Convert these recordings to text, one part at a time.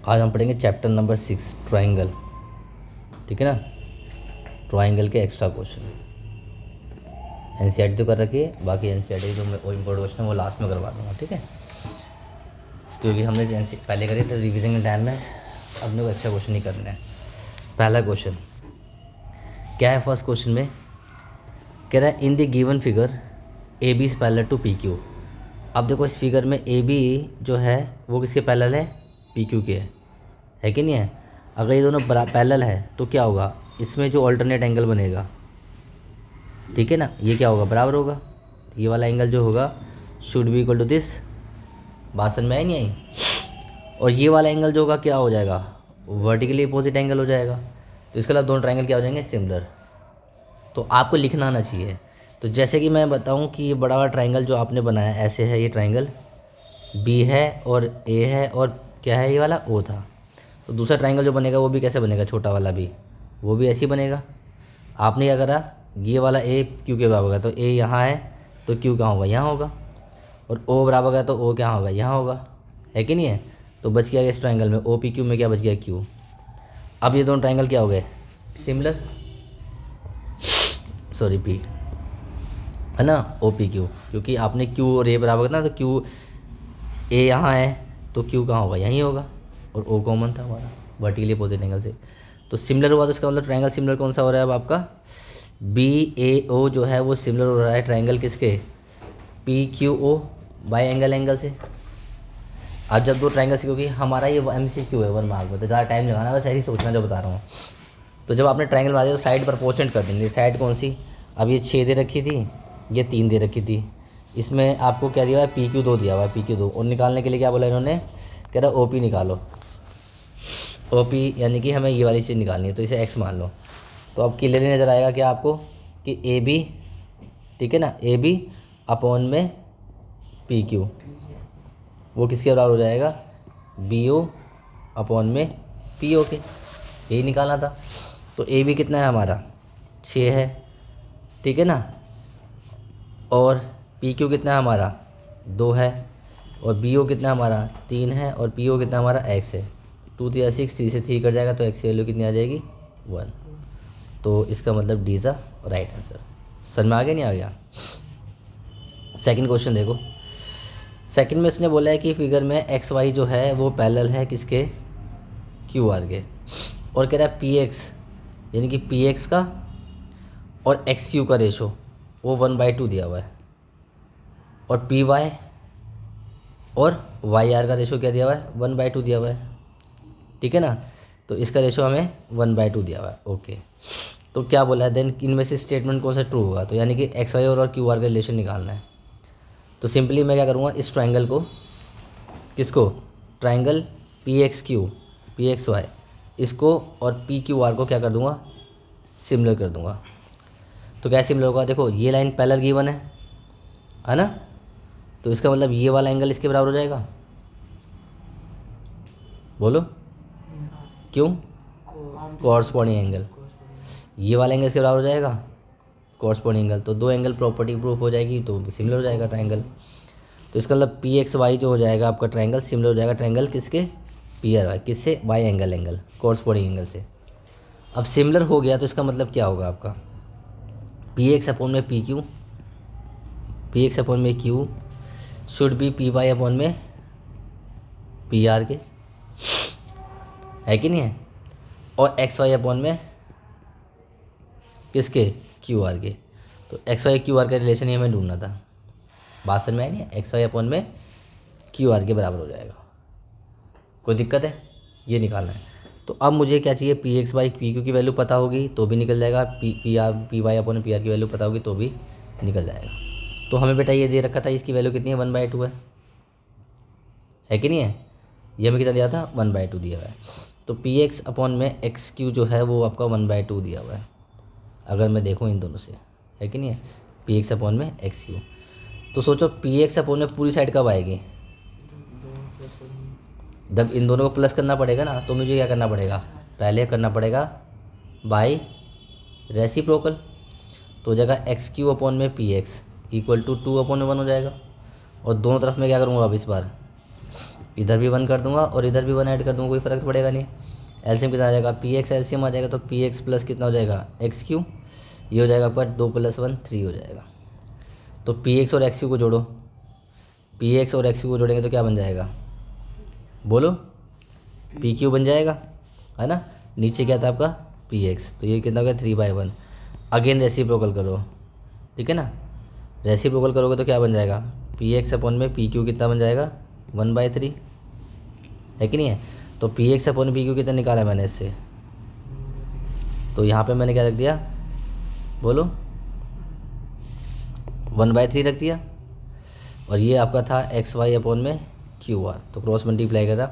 आज हम पढ़ेंगे चैप्टर नंबर 6 ट्राइंगल। ठीक है ना, ट्राइंगल के एक्स्ट्रा क्वेश्चन एनसीईआरटी तो कर रखी है, बाकी एनसीईआरटी जो वो इम्पोर्टेंट क्वेश्चन है वो लास्ट में करवा दूँगा। ठीक है, क्योंकि हमने पहले करे थे रिवीजन के टाइम में, अपने को अच्छा क्वेश्चन ही करना है। पहला क्वेश्चन क्या है, फर्स्ट क्वेश्चन में कह रहा है in the given figure A B is parallel to P Q. अब देखो इस फिगर में ए बी जो है वो किसके पैरेलल है, पी क्यू के है कि नहीं है। अगर ये दोनों पैरेलल है तो क्या होगा, इसमें जो ऑल्टरनेट एंगल बनेगा, ठीक है ना, ये क्या होगा, बराबर होगा। ये वाला एंगल जो होगा should be equal to this, बात समझ में आई नहीं आई। और ये वाला एंगल जो होगा क्या हो जाएगा, वर्टिकली अपोजिट एंगल हो जाएगा। तो इसके अलावा दोनों ट्रायंगल क्या हो जाएंगे, सिमिलर। तो आपको लिखना आना चाहिए। तो जैसे कि मैं बताऊं कि ये बड़ा वाला ट्रायंगल जो आपने बनाया ऐसे है, ये ट्रायंगल बी है और ए है और क्या है ये वाला ओ था। तो दूसरा ट्रायंगल जो बनेगा वो भी कैसे बनेगा, छोटा वाला भी, वो भी ऐसे ही बनेगा। आपने क्या करा, ये वाला ए क्यू के बराबर का, तो ए यहाँ है तो क्यू कहाँ होगा, यहाँ होगा। और ओ बराबर का तो ओ क्या होगा, यहाँ होगा, है कि नहीं है। तो बच गया इस ट्रायंगल में ओ पी क्यू में क्या बच गया, क्यू। अब ये दोनों ट्रायंगल क्या हो गए, सिमिलर, सॉरी पी है ना, ओ पी क्यू, क्योंकि आपने क्यू और ए बराबर करना, तो क्यू ए यहाँ है तो क्यू कहाँ होगा, यहीं होगा। और ओ कॉमन था हमारा वर्टिकली अपोजिट एंगल से, तो सिमिलर हुआ। तो इसका मतलब ट्रायंगल सिमिलर कौन सा हो रहा है अब आपका, बी ए ओ जो है वो सिमिलर हो रहा है ट्रायंगल किसके, P Q O by angle से। अब जब दो ट्रायंगल सीखोगे, हमारा ये MCQ है 1 मार्क में, तो ज़्यादा टाइम लगाना, बस ऐसे ही सोचना जो बता रहा हूँ। तो जब आपने ट्रायंगल बना दिया तो साइड प्रपोर्शनेट कर देंगे। साइड कौन सी, अब ये 6 दे रखी थी, ये 3 दे रखी थी, इसमें आपको क्या दिया हुआ है, PQ 2 दिया हुआ है, PQ 2। और निकालने के लिए क्या बोला इन्होंने, कह रहा OP निकालो, OP यानी कि हमें ये वाली चीज़ निकालनी है, तो इसे x मान लो। तो अब क्लियरली नज़र आएगा क्या आपको कि AB, ठीक है ना, AB अपॉन में PQ वो किसके बराबर हो जाएगा, BO अपॉन में PO के, यही निकालना था। तो AB कितना है हमारा, 6 है, ठीक है ना, और PQ कितना है हमारा, 2 है, और BO कितना हमारा, 3 है, और PO कितना हमारा x है। 2 3 6, 3 से 3 कट जाएगा, तो x की वैल्यू कितनी आ जाएगी, 1। तो इसका मतलब D is the right answer. समझ में आ गया नहीं आ गया। सेकंड क्वेश्चन देखो, सेकंड में इसने बोला है कि फिगर में एक्स वाई जो है वो पैरेलल है किसके, क्यू आर के। और कह रहा है पी एक्स यानी कि पी एक्स का और एक्स यू का रेशो वो 1/2 दिया हुआ है, और पी वाई और वाई आर का रेशो क्या दिया हुआ है, 1/2 दिया हुआ है, ठीक है ना। तो इसका रेशो हमें 1/2 दिया हुआ है, ओके। तो क्या बोला है देन, इनमें से स्टेटमेंट कौन सा ट्रू होगा, तो यानी कि एक्स वाई और क्यू आर का रिलेशन निकालना है। तो सिंपली मैं क्या करूँगा, इस ट्रायंगल को, किसको, triangle P X Q P X Y, इसको और पी क्यू आर को क्या कर दूँगा, सिमिलर कर दूँगा। तो क्या सिमिलर होगा, देखो ये लाइन पैरेलल गिवन है ना, तो इसका मतलब ये वाला एंगल इसके बराबर हो जाएगा, बोलो क्यों, कॉरस्पॉन्डिंग एंगल, ये वाला एंगल इसके बराबर हो जाएगा, कॉरस्पॉन्डिंग एंगल। तो दो एंगल प्रॉपर्टी प्रूफ हो जाएगी, तो सिमिलर हो जाएगा ट्रायंगल। तो इसका मतलब पी एक्स वाई जो हो जाएगा आपका ट्रायंगल, सिमिलर हो जाएगा ट्रायंगल किसके, पी आर वाई, किससे, वाई एंगल कॉरस्पॉन्डिंग एंगल से। अब सिमिलर हो गया तो इसका मतलब क्या होगा आपका, पी एक्स अपॉन में P Q, P X upon में Q should be P Y upon में पी आर के, है कि नहीं है। और एक्स वाई अपॉन में किसके, क्यू आर के। तो एक्स वाई क्यू आर का रिलेशन ही हमें ढूंढना था, बात समझ में आई नहीं है। एक्स वाई अपॉन में क्यू आर के बराबर हो जाएगा, कोई दिक्कत है, ये निकालना है। तो अब मुझे क्या चाहिए, P X by P Q की वैल्यू पता होगी तो भी निकल जाएगा, P Y upon P R की वैल्यू पता होगी तो भी निकल जाएगा। तो हमें बेटा ये दे रखा था, इसकी वैल्यू कितनी है, 1/2 है कि नहीं है। ये हमें कितना दिया था, 1/2 दिया हुआ है। तो पी एक्स अपॉन में एक्स क्यू जो है वो आपका 1/2 दिया हुआ है, अगर मैं देखूँ इन दोनों से, है कि नहीं है, पी एक्स अपॉन में एक्स क्यू। तो सोचो पी एक्स अपॉन में पूरी साइड कब आएगी, जब इन दोनों को प्लस करना पड़ेगा ना, तो मुझे क्या करना पड़ेगा, पहले करना पड़ेगा बाई रेसिप्रोकल। तो हो जाएगा एक्स क्यू अपॉन में पी एक्स इक्वल टू 2/1 हो जाएगा। और दोनों तरफ में क्या करूँगा अब इस बार, इधर भी 1 कर दूंगा और इधर भी 1 ऐड कर दूंगा, कोई फ़र्क पड़ेगा नहीं। एलसीएम कितना आ जाएगा, पी एक्स एलसीएम आ जाएगा, तो पी एक्स प्लस कितना हो जाएगा, एक्स क्यू। ये हो जाएगा आपका 2 + 1 3 हो जाएगा। तो पी एक्स और एक्स क्यू को जोड़ो, पी एक्स और एक्स क्यू को जोड़ेंगे तो क्या बन जाएगा, बोलो, पी क्यू बन जाएगा, है ना। नीचे क्या था आपका पी एक्स, तो ये कितना हो गया 3/1। अगेन रेसिप्रोकल करो, ठीक है ना। रेसिप्रोकल करोगे तो क्या बन जाएगा, पी एक्स अपॉन में पी क्यू कितना बन जाएगा 1/3, है कि नहीं है। तो P X upon P Q कितना निकाला मैंने इससे, तो यहाँ पे मैंने क्या रख दिया, बोलो 1/3 रख दिया। और ये आपका था एक्स वाई अपॉन में क्यू आर, तो क्रॉस मल्टीप्लाई करा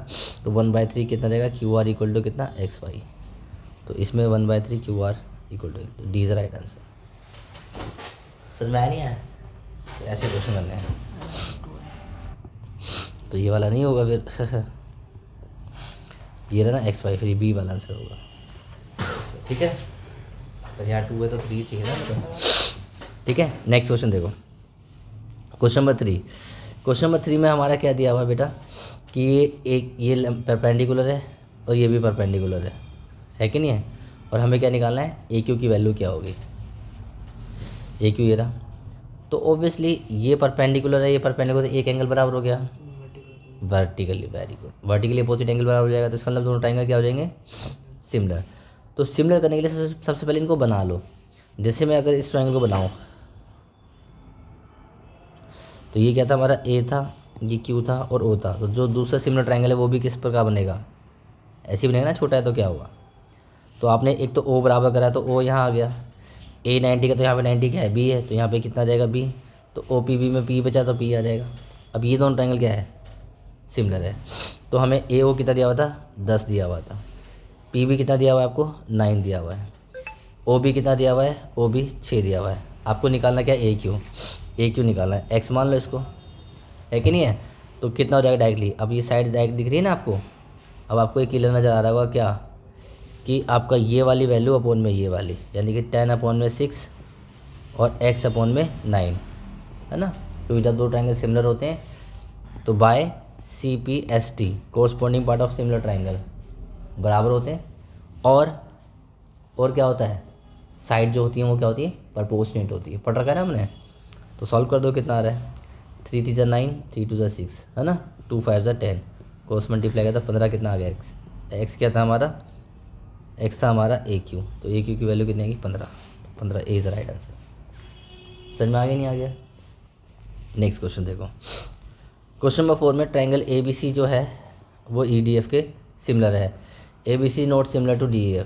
तो 1/3 कितना रहेगा, क्यू आर इक्वल टू कितना एक्स वाई। तो इसमें 1/3 Q R equal to D is right answer. समझ में आया नहीं आया, तो ऐसे क्वेश्चन करने हैं। तो ये वाला नहीं होगा फिर ये रहा ना एक्स वाई, फिर बी वाला आंसर होगा, ठीक है। पर यहाँ 2 है तो 3 चाहिए ना मतलब, ठीक है। नेक्स्ट क्वेश्चन देखो, क्वेश्चन नंबर 3। क्वेश्चन नंबर 3 में हमारा क्या दिया हुआ है बेटा कि ये परपेंडिकुलर है और ये भी परपेंडिकुलर है कि नहीं है। और हमें क्या निकालना है, ए क्यू की वैल्यू क्या होगी, ए क्यू ये रहा। तो ऑब्वियसली ये परपेंडिकुलर है, ये परपेंडिकुलर, एक एंगल बराबर हो गया vertically, very good, vertically opposite angle बराबर हो जाएगा। तो इसका मतलब दोनों ट्रायंगल क्या हो जाएंगे, सिमिलर। तो सिमिलर करने के लिए सबसे पहले इनको बना लो। जैसे मैं अगर इस ट्रायंगल को बनाऊँ, तो ये क्या था हमारा, ए था, ये क्यू था और ओ था। तो जो दूसरा सिमिलर ट्रायंगल है वो भी किस प्रकार बनेगा, ऐसे ही बनेगा ना, छोटा है तो क्या हुआ। तो आपने एक तो ओ बराबर करा, तो ओ यहाँ आ गया, ए 90 का, तो यहाँ पे 90 क्या है, बी है, तो यहाँ पे कितना आ जाएगा बी। तो ओ पी बी में पी बचा तो पी आ जाएगा। अब ये दोनों ट्रायंगल क्या है, सिमिलर है। तो हमें ए ओ कितना दिया हुआ था, 10 दिया हुआ था। पी बी कितना दिया हुआ है आपको, 9 दिया हुआ है। ओ बी कितना दिया हुआ है, ओ बी 6 दिया हुआ है। आपको निकालना क्या, ए क्यू निकालना है। एक्स मान लो इसको, है कि नहीं है। तो कितना हो जाएगा डायरेक्टली, अब ये साइड डायरेक्ट दिख रही है ना आपको। अब आपको एक क्लियर नज़र आ रहा होगा क्या, कि आपका ये वाली वैल्यू अपॉन में ये वाली, यानी कि 10 अपॉन में 6 और x अपॉन में 9, है ना। तो जब दो ट्रायंगल सिमिलर होते हैं तो by CPST corresponding part of similar triangle बराबर होते हैं। और क्या होता है, साइड जो होती है वो क्या होती है, प्रपोर्शनेट होती है। पढ़ रखा है ना हमने। तो सॉल्व कर दो, कितना आ रहा है, 3 3 9, 3 2 6, है ना, 2 5 10, कोस मल्टीप्लाई किया था 15, कितना आ गया एक्स क्या था हमारा, एक्स था हमारा ए क्यू। तो ए क्यू की वैल्यू कितनी आएगी, 15 ए इज़ राइट आंसर। समझ में आ गया नहीं आ गया। नेक्स्ट क्वेश्चन देखो, क्वेश्चन नंबर 4 में ट्रायंगल ABC जो है वो EDF के सिमिलर है। ABC not similar to DEF,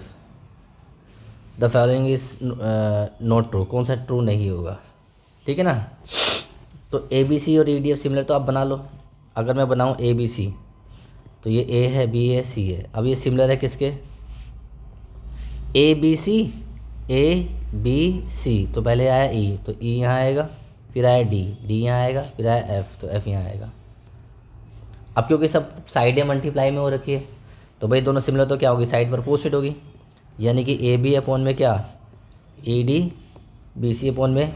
the following is not true, कौन सा ट्रू नहीं होगा, ठीक है ना। तो ABC और EDF सिमिलर तो आप बना लो। अगर मैं बनाऊँ ABC, तो ये A है, B है, C है। अब ये सिमिलर है किसके, ABC, तो पहले आया E, तो E यहाँ आएगा, फिर आया D यहाँ आएगा, फिर आया F, तो F यहाँ आएगा। अब क्योंकि सब साइडें मल्टीप्लाई में हो रखी है, तो भाई दोनों सिमिलर तो क्या होगी, साइड पर पोस्टेड होगी। यानी कि AB अपॉन में क्या, ED, BC अपॉन में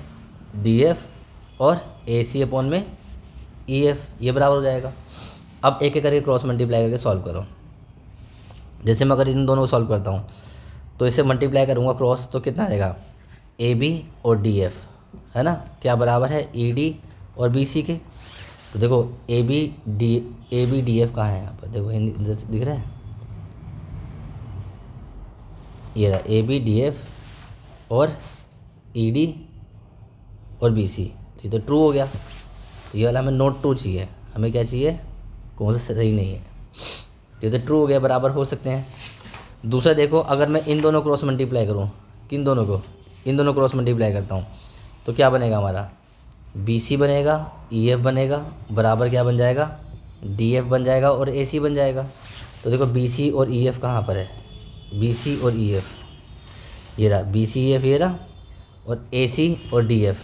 DF और AC अपॉन में EF, ये बराबर हो जाएगा। अब एक एक करके क्रॉस मल्टीप्लाई करके सॉल्व करो। जैसे मैं अगर इन दोनों को सॉल्व करता हूँ, तो इसे मल्टीप्लाई करूँगा क्रॉस, तो कितना आएगा, AB और DF, है ना, क्या बराबर है ED और BC के। तो देखो AB DF कहाँ है, यहाँ पर देखो दिख रहा है, ये रहा AB DF और ED और BC। तो ये तो ट्रू हो गया। तो ये वाला हमें नोट ट्रू चाहिए, हमें क्या चाहिए, कौन सा सही नहीं है। तो ये तो ट्रू हो गया, बराबर हो सकते हैं। दूसरा देखो, अगर मैं इन दोनों क्रॉस मल्टीप्लाई करूँ, किन दोनों को, इन दोनों क्रॉस मल्टीप्लाई करता हूँ, तो क्या बनेगा हमारा, BC बनेगा, EF बनेगा, बराबर क्या बन जाएगा, DF बन जाएगा और AC बन जाएगा। तो देखो BC और EF कहाँ पर है, BC और EF, ये रहा BC EF, ये रहा, और AC और DF,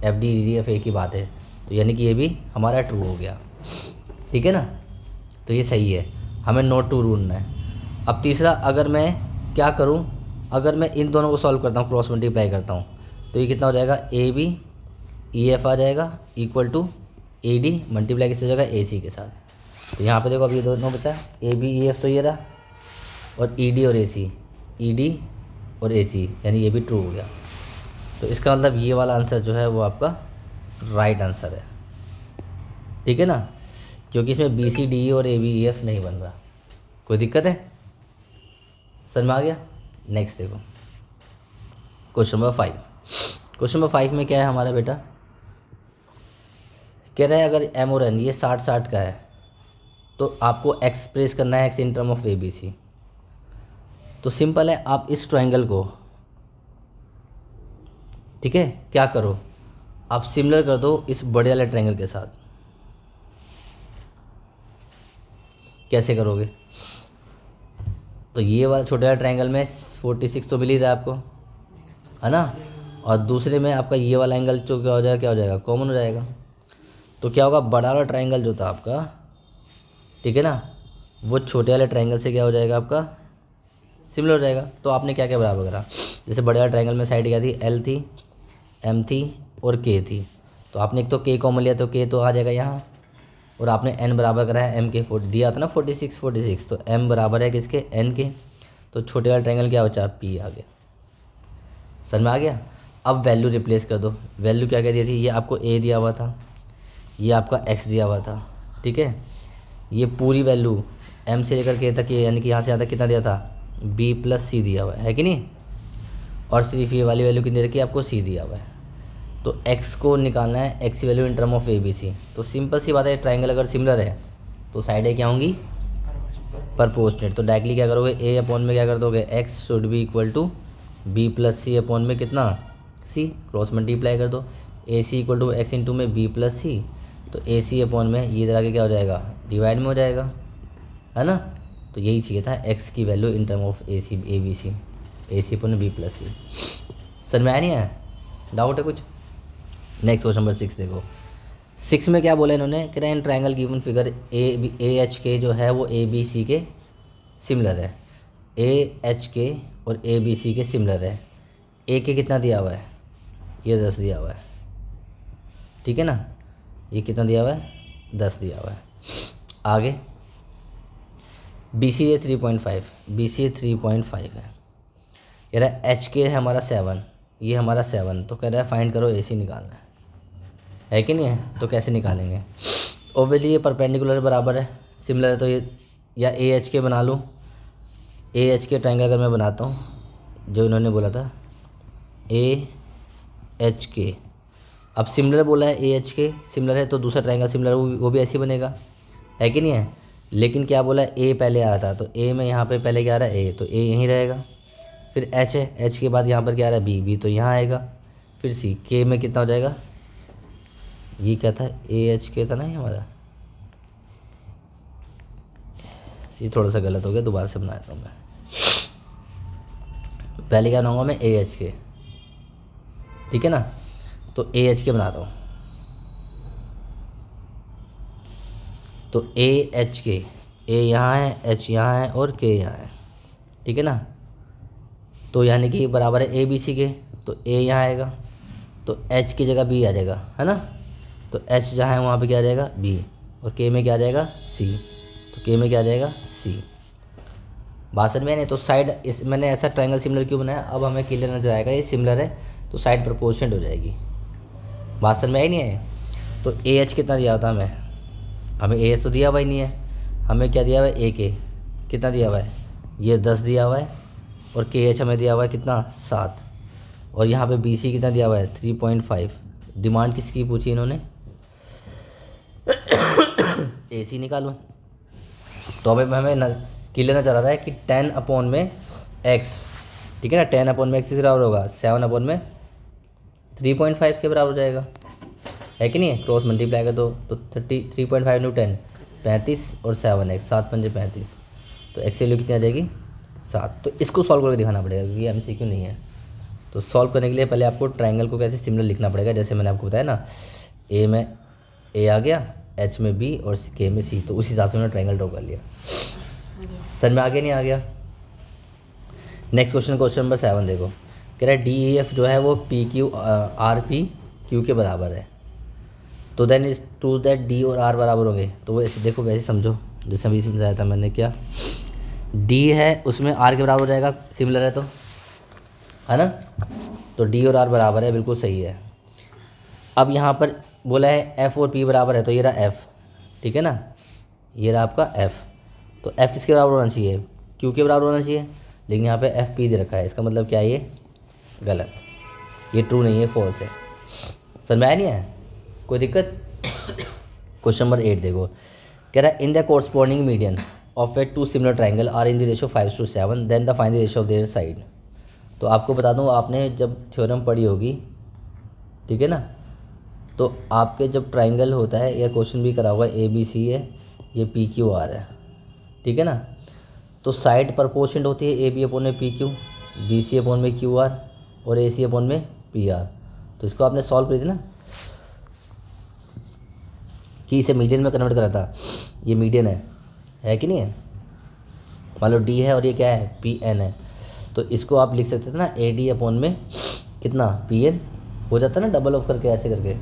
FD एक ही बात है। तो यानी कि ये भी हमारा ट्रू हो गया, ठीक है ना। तो ये सही है, हमें नोट टू ढूंढना है। अब तीसरा, अगर मैं क्या करूं, अगर मैं इन दोनों को सॉल्व करता हूं, क्रॉस मल्टीप्लाई करता हूं, तो ये कितना हो जाएगा, AB EF आ जाएगा equal to A D multiply किससे हो जाएगा, ए सी के साथ। तो यहाँ पे देखो अब ये दोनों बचा, ए बी ई एफ तो ये रहा, और ई डी और ए सी, ई डी और ए सी, यानी ये भी ट्रू हो गया। तो इसका मतलब ये वाला आंसर जो है वो आपका राइट आंसर है, ठीक है ना, क्योंकि इसमें बी सी डी ई और ए बी ई एफ नहीं बन रहा। कोई दिक्कत है, समझ में आ गया। नेक्स्ट देखो क्वेश्चन नंबर 5। क्वेश्चन नंबर 5 में क्या है हमारा बेटा, कह रहा है अगर एम और एन ये 60-60 का है तो आपको एक्सप्रेस करना है X in term of A B C. तो सिंपल है, आप इस ट्रायंगल को, ठीक है, क्या करो, आप सिमिलर कर दो इस बड़े वाले ट्रायंगल के साथ। कैसे करोगे, तो ये वाला छोटे वाला ट्रायंगल में 46 तो मिल ही रहा है आपको, है ना, और दूसरे में आपका ये वाला एंगल जो क्या हो जाएगा, कॉमन हो जाएगा। तो क्या होगा, बड़ा वाला ट्रायंगल जो था आपका, ठीक है ना, वो छोटे वाले ट्रायंगल से क्या हो जाएगा आपका, सिमिलर हो जाएगा। तो आपने क्या क्या बराबर करा, जैसे बड़े वाले ट्रायंगल में साइड क्या थी, एल थी, एम थी और के थी। तो आपने एक तो के कॉमन लिया तो के तो आ जाएगा यहाँ, और आपने एन बराबर करा है एम के, 40 दिया था ना, 46, तो एम बराबर है किसके, एन के। तो छोटे वाला ट्रायंगल क्या बचा, पी आ गया। समझ में आ गया। अब वैल्यू रिप्लेस कर दो, वैल्यू क्या क्या दी थी, ये आपको ए दिया हुआ था, ये आपका एक्स दिया हुआ था, ठीक है, ये पूरी वैल्यू एम से लेकर के तक, यानी कि यहाँ से यहाँ तक कितना दिया था, बी प्लस सी दिया हुआ है कि नहीं, और सिर्फ ये वाली वैल्यू कितनी रखी है आपको, सी दिया हुआ है। तो x को निकालना है, x की value in term of A B C. तो सिंपल सी बात है, ट्रायंगल अगर सिमिलर है तो साइडें क्या होंगी, परपोर्शनेट। तो डायरेक्टली क्या करोगे, ए अपॉन में क्या कर दोगे, x should be equal to B plus C upon में कितना, c, क्रॉस मल्टीप्लाई कर दो, A C equal to X into में बी प्लस सी। तो ए सी अपॉन में ये इधर आके क्या हो जाएगा, डिवाइड में हो जाएगा, है ना। तो यही चाहिए था, x की value in term of A C, A B C, A C upon B plus C. समझ में आया नहीं आया, डाउट है कुछ। नेक्स्ट क्वेश्चन नंबर 6 देखो, 6 में क्या बोला इन्होंने, कह रहे हैं in triangle given figure A H के जो है वो ए बी सी के सिमिलर है, ए एच के और ए बी सी के सिमिलर है। ए के कितना दिया हुआ है, ये 10 दिया हुआ है, ठीक है ना, ये कितना दिया हुआ है, 10 दिया हुआ है। आगे बी सी ए 3.5, बी सी ए 3.5 है, कह रहा है एच के है हमारा 7, ये हमारा 7, तो कह रहा है फाइंड करो ए सी निकालना है कि नहीं है। तो कैसे निकालेंगे, ओबियसली ये परपेंडिकुलर बराबर है, सिमिलर है, तो ये या ए एच के बना लो, ए एच के ट्रायंगल अगर मैं बनाता हूँ जो इन्होंने बोला था, ए एच के, अब सिमिलर बोला है, ए एच के सिमिलर है तो दूसरा ट्रायंगल सिमिलर वो भी ऐसे ही बनेगा, है कि नहीं है। लेकिन क्या बोला है, ए पहले आ रहा था, तो ए में यहाँ पे पहले क्या आ रहा है, ए, तो ए यहीं रहेगा। फिर एच है, एच के बाद यहाँ पर क्या आ रहा है, बी, बी तो यहाँ आएगा। फिर सी, के में कितना हो जाएगा, ये क्या था, ए एच के था ना ये हमारा, ये थोड़ा सा गलत हो गया, दोबारा से बना देता हूँ मैं। पहले क्या बनाऊँगा मैं, ए एच के, ठीक है ना, तो ए एच के बना रहा हूँ, तो ए एच के, ए यहाँ है, एच यहाँ है और के यहाँ है, ठीक है ना। तो यानी कि बराबर है ए बी सी के, तो ए यहाँ आएगा, तो एच की जगह बी आ जाएगा, है ना। तो एच जहाँ है वहाँ पे क्या आ जाएगा, बी, और के में क्या आ जाएगा, सी, तो के में क्या आ जाएगा, सी। बात समझ में नहीं, तो साइड इस मैंने ऐसा ट्रायंगल सिमिलर क्यों बनाया, अब हमें क्लियर नजर आएगा, ये सिमिलर है तो साइड प्रोपोर्शनेट हो जाएगी। बात समझ में आई नहीं है। तो ए एच कितना दिया होता हमें ए एच तो दिया हुआ ही नहीं है, हमें क्या दिया हुआ है, ए के कितना दिया हुआ है, ये 10 दिया हुआ है, और के एच हमें दिया हुआ है कितना, 7, और यहाँ पे बी सी कितना दिया हुआ है, 3.5। डिमांड किसकी पूछी इन्होंने, ए सी निकालो। तो अभी हमें क्लियर नजर आ रहा है कि 10 अपॉन में एक्स, ठीक है ना, 10 अपॉन में एक्स किस बराबर होगा, 7 अपॉन में 3.5 के बराबर हो जाएगा, है कि नहीं है। क्रॉस मल्टीप्लाई कर दो तो 3.5 इंटू 10 35, और 7 एक्स, 7 पंजे 35, तो एक्स की वैल्यू कितनी आ जाएगी, 7। तो इसको सॉल्व करके दिखाना पड़ेगा क्योंकि एमसीक्यू नहीं है। तो सॉल्व करने के लिए पहले आपको ट्रायंगल को कैसे सिमिलर लिखना पड़ेगा, जैसे मैंने आपको बताया ना, ए में ए आ गया, एच में बी और के में सी, तो उस हिसाब से मैंने ट्रायंगल ड्रॉ कर लिया। समझ में आ गया नहीं आ गया। नेक्स्ट क्वेश्चन, क्वेश्चन नंबर 7 देखो, कह रहा है डी ई एफ जो है वो P Q R P Q के बराबर है। तो then is true that D और आर बराबर होंगे। तो वैसे देखो, वैसे समझो जैसे अभी समझाया था मैंने, क्या डी है उसमें आर के बराबर हो जाएगा, सिमिलर है तो, है ना। तो डी और आर बराबर है, बिल्कुल सही है। अब यहाँ पर बोला है एफ और पी बराबर है, तो ये रहा एफ, ठीक है ना, ये रहा आपका एफ। तो एफ किसके बराबर होना चाहिए, क्यू के बराबर होना चाहिए, लेकिन यहाँ पे एफ पी दे रखा है, इसका मतलब क्या है, ये गलत, ये ट्रू नहीं है, फॉल्स है। समझ में आया नहीं है, कोई दिक्कत। क्वेश्चन नंबर 8 देखो, कह रहा है in the corresponding median of a two similar triangle are in the ratio 5:7, then the find the ratio of their side. तो आपको बता दूं, आपने जब थ्योरम पढ़ी होगी, ठीक है ना, तो आपके जब ट्राइंगल होता है, या क्वेश्चन भी करा होगा, ए बी सी है, ये पी क्यू आर है, ठीक है ना, तो साइड प्रपोर्शनल होती है, ए बी अपॉन में P Q, B C upon में क्यू आर, और ए सी अपॉन में पी आर। तो इसको आपने सॉल्व करी थी ना, कि इसे मीडियन में कन्वर्ट करा था, ये मीडियन है कि नहीं है, मान लो डी है और ये क्या है, पी एन है, तो इसको आप लिख सकते थे ना, ए डी अपॉन में कितना, पी एन हो जाता है ना, डबल ऑफ करके, ऐसे करके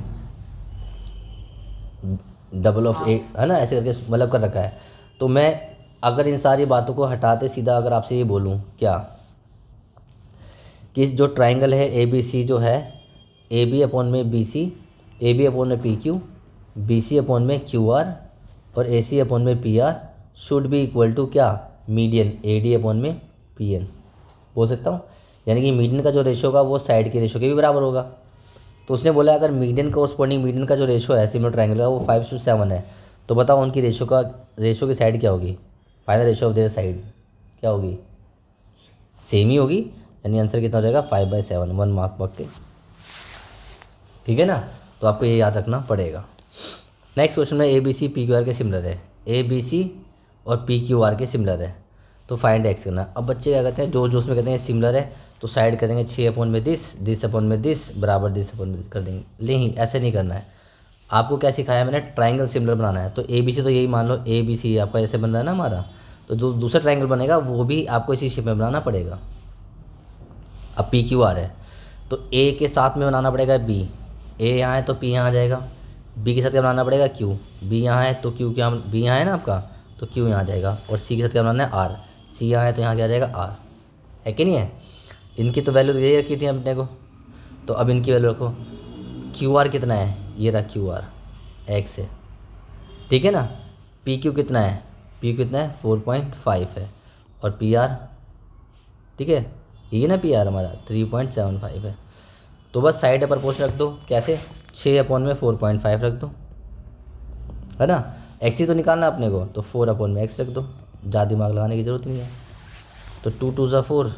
डबल ऑफ ए, है ना, ऐसे करके मतलब कर रखा है। तो मैं अगर इन सारी बातों को हटाते सीधा अगर आपसे ये बोलूँ क्या, कि जो ट्राइंगल है ए बी सी जो है, ए बी अपॉन में B C, A B upon में P Q, B C upon में क्यू आर, और ए सी अपॉन में P R should be equal to क्या, मीडियन ए डी अपॉन में P N बोल सकता हूँ। यानी कि मीडियन का जो रेशो होगा वो साइड के रेशो के भी बराबर होगा। तो उसने बोला अगर मीडियन कोरस्पॉन्डिंग मीडियन का जो रेशो है सिमिलर ट्राइंगल का वो 5:7 है, तो बताओ उनकी रेशो की साइड क्या होगी, final ratio of their side क्या होगी, सेम ही होगी। यानी आंसर कितना हो जाएगा, 5/7, 1 मार्क पक्के, ठीक है ना। तो आपको ये याद रखना पड़ेगा। नेक्स्ट क्वेश्चन में A B C P Q R के सिमिलर है, ए बी सी और पी क्यू आर के सिमिलर है, तो फाइंड एक्स करना। अब बच्चे क्या कहते हैं, जो जो उसमें कहते हैं सिमिलर है, तो साइड कर देंगे 6 अपॉन में दिस अपॉन में दिस बराबर दिस अपॉन में दिस कर देंगे। नहीं, ऐसे नहीं करना है। आपको क्या सिखाया मैंने, ट्राइंगल सिमिलर बनाना है। तो ए बी सी, तो यही मान लो ए बी सी आपका ऐसे बन रहा है ना हमारा, तो जो दूसरा ट्राइंगल बनेगा वो भी आपको इसी शेप में बनाना पड़ेगा। अब पी क्यू आर है, तो ए के साथ में बनाना पड़ेगा बी, ए यहाँ है तो पी यहाँ आ जाएगा, बी के साथ क्या बनाना पड़ेगा क्यू, बी यहाँ है तो क्यू क्या, बी यहाँ है ना आपका, तो क्यू यहाँ आ जाएगा, और सी के साथ क्या बनाना है आर, सी यहाँ है तो यहाँ क्या आ जाएगा आर, है कि नहीं है। इनकी तो वैल्यू यही रखी थी अपने को, तो अब इनकी वैल्यू रखो। क्यू आर कितना है, ये रहा क्यू आर एक्स है, ठीक है ना। पी क्यू कितना है, पी कितना है 4.5 है, और पी आर, ठीक है, ये ना पी आर हमारा 3.75 है। तो बस साइड प्रपोर्शन रख दो, कैसे, 6 अपॉन में 4.5 रख दो, है ना। एक्स ही तो निकालना अपने को, तो 4 अपॉन में एक्स रख दो, ज़्यादा दिमाग लगाने की ज़रूरत नहीं है। तो 2 2 ज़ा 4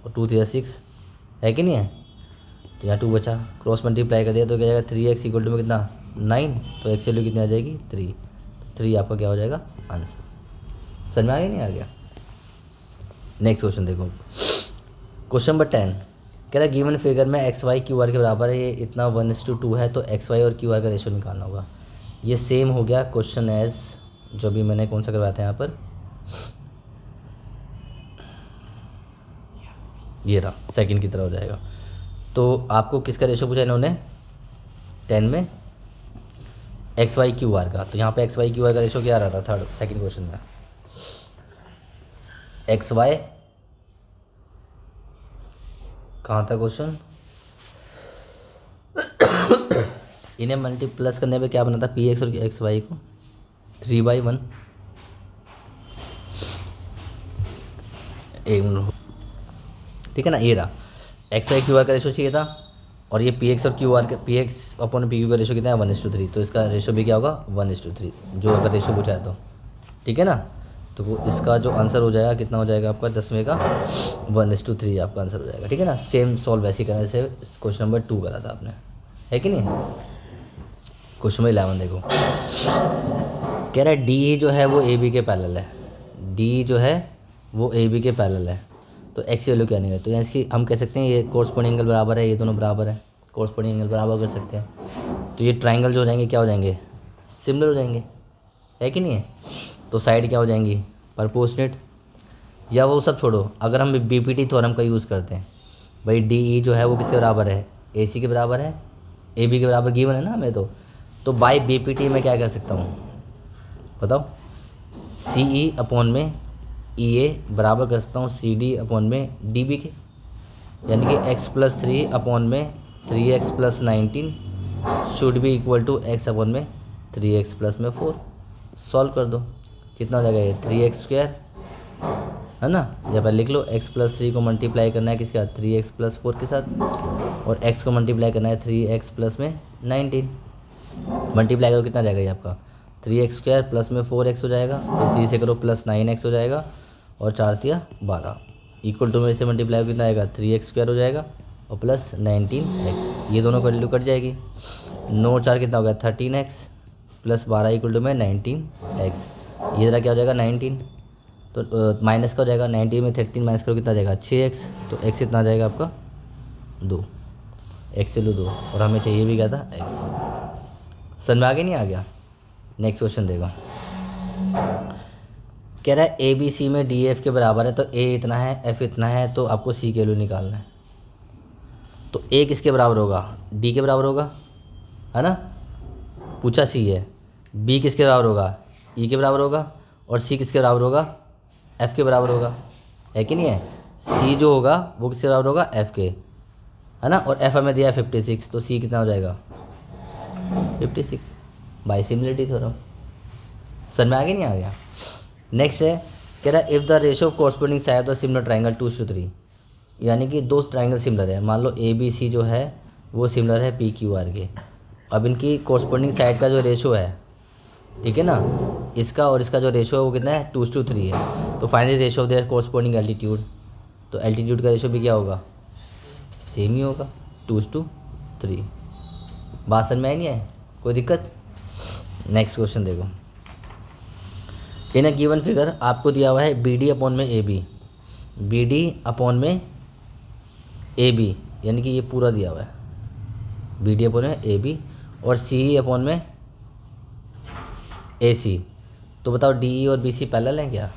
और 2 3 6, है कि नहीं है। तो यहाँ 2 बचा, क्रॉस मल्टीप्लाई कर दिया तो क्या जाएगा, 3x इक्वल टू में कितना 9, तो एक्स वैल्यू कितनी आ जाएगी 3 आपका क्या हो जाएगा आंसर। समझ में आ गया नहीं आ गया। नेक्स्ट क्वेश्चन देखो, क्वेश्चन नंबर 10 कह रहा है गिवन फिगर में एक्स वाई क्यू आर के बराबर है, ये इतना 1:2 है, तो एक्स वाई और क्यू आर का रेशो निकालना होगा। ये सेम हो गया क्वेश्चन एज जो भी मैंने कौन सा करवाया था यहाँ पर, ये रहा सेकंड की तरह हो जाएगा। तो आपको किसका रेशो पूछा इन्होंने 10 में, एक्स वाई क्यू आर का। तो यहाँ पे एक्स वाई क्यू आर का रेशो क्या आ रहा था सेकंड क्वेश्चन में, एक्स वाई कहाँ था क्वेश्चन, इन्हें मल्टीप्लस करने पे क्या बना था, पी एक्स और एक्स वाई को 3/1, ठीक है ना। ये रहा एक्स वाई क्यू आर का रेशो चाहिए था, और ये पी एक्स और क्यू आर का, P X upon P Q का रेशो कितना है 1:3, तो इसका रेशो भी क्या होगा 1:3, जो अगर रेशो पूछा है तो, ठीक है ना। तो इसका जो आंसर हो जाएगा कितना हो जाएगा आपका 10वें का 1:3 आपका आंसर हो जाएगा, ठीक है ना। सेम सॉल्व वैसे करने से क्वेश्चन नंबर 2 करा था आपने, है कि नहीं। क्वेश्चन नंबर 11 देखो, कह रहा है डी जो है वो ए बी के पैरेलल है, डी जो है वो ए बी के पैरेलल है, तो एक्स की वैल्यू क्या नहीं है। तो यानी हम कह सकते हैं ये कोरस्पॉन्डिंग एंगल बराबर है, ये दोनों बराबर है, कोरस्पॉन्डिंग एंगल बराबर कर सकते हैं। तो ये ट्राइंगल जो हो जाएंगे क्या हो जाएंगे, सिमिलर हो जाएंगे, है कि नहीं है। तो साइड क्या हो जाएंगी प्रपोर्शनेट, या वो सब छोड़ो, अगर हम बीपीटी थ्योरम का यूज़ करते हैं, भाई डी ई जो है वो किसके बराबर है, ए सी के बराबर है, ए बी के बराबर गिवन है ना हमें। तो तो बाई BPT में क्या कर सकता हूँ बताओ, CE अपॉन में EA बराबर कर सकता हूँ CD अपॉन में DB के, यानी कि x+3 अपॉन में 3x+19 should be equal to x upon में 3x+4। सॉल्व कर दो, कितना हो जाएगा ये 3x² है ना, या पर लिख लो x+3 को मल्टीप्लाई करना है किसके साथ 3x+4 के साथ, और x को मल्टीप्लाई करना है 3x+ में 19। मल्टीप्लाई करो कितना जाएगा ये आपका 3x² प्लस में 4x हो जाएगा, तो 3 से करो प्लस 9x हो जाएगा, और 4 तिया 12 इक्वल टू में से मल्टीप्लाई कितना आएगा 3x² हो जाएगा और प्लस 19x, ये दोनों का वैल्यू कट जाएगी। 9 4 कितना हो गया 13x प्लस 12 इक्वल टू में 19x, ये जरा क्या हो जाएगा 19, तो माइनस का हो जाएगा 19 में 13 माइनस करो कितना जाएगा 6x, तो x इतना आ जाएगा आपका 2, x से लो 2, और हमें चाहिए भी क्या था x। समझ में आ गया नहीं आ गया। नेक्स्ट क्वेश्चन देगा, कह रहा है ABC में DF के बराबर है, तो A इतना है F इतना है, तो आपको C के वैल्यू निकालना है। तो A किसके बराबर होगा D के बराबर होगा है ना, पूछा C है। B किसके बराबर होगा E के बराबर होगा, और C किसके बराबर होगा F के बराबर होगा, है कि नहीं है। C जो होगा वो किसके बराबर होगा F के, है ना, और F हमें दिया है 56, तो C कितना हो जाएगा 56 बाई सिमिलरिटी थ्योरम। समझ में आ गया नहीं आ गया। नेक्स्ट है, कह रहा है if the ratio of corresponding side of the similar triangle 2:3, यानी कि दो ट्राइंगल सिमिलर है, मान लो ABC जो है वो सिमिलर है PQR के। अब इनकी कॉरस्पॉन्डिंग साइड का जो रेशियो है, ठीक है ना, इसका और इसका जो रेशियो है वो कितना है 2:3 है। तो finally ratio of there corresponding altitude, तो एल्टीट्यूड का रेशियो भी क्या होगा सेम ही होगा 2:3। बात समझ में आई नहीं है, कोई दिक्कत। नेक्स्ट क्वेश्चन देखो, इन अ गिवन फिगर आपको दिया हुआ है BD अपॉन में AB, BD अपॉन में AB, यानी कि ये पूरा दिया हुआ है BD अपॉन में AB, और CE अपॉन में AC। तो बताओ DE और BC पैरेलल है क्या,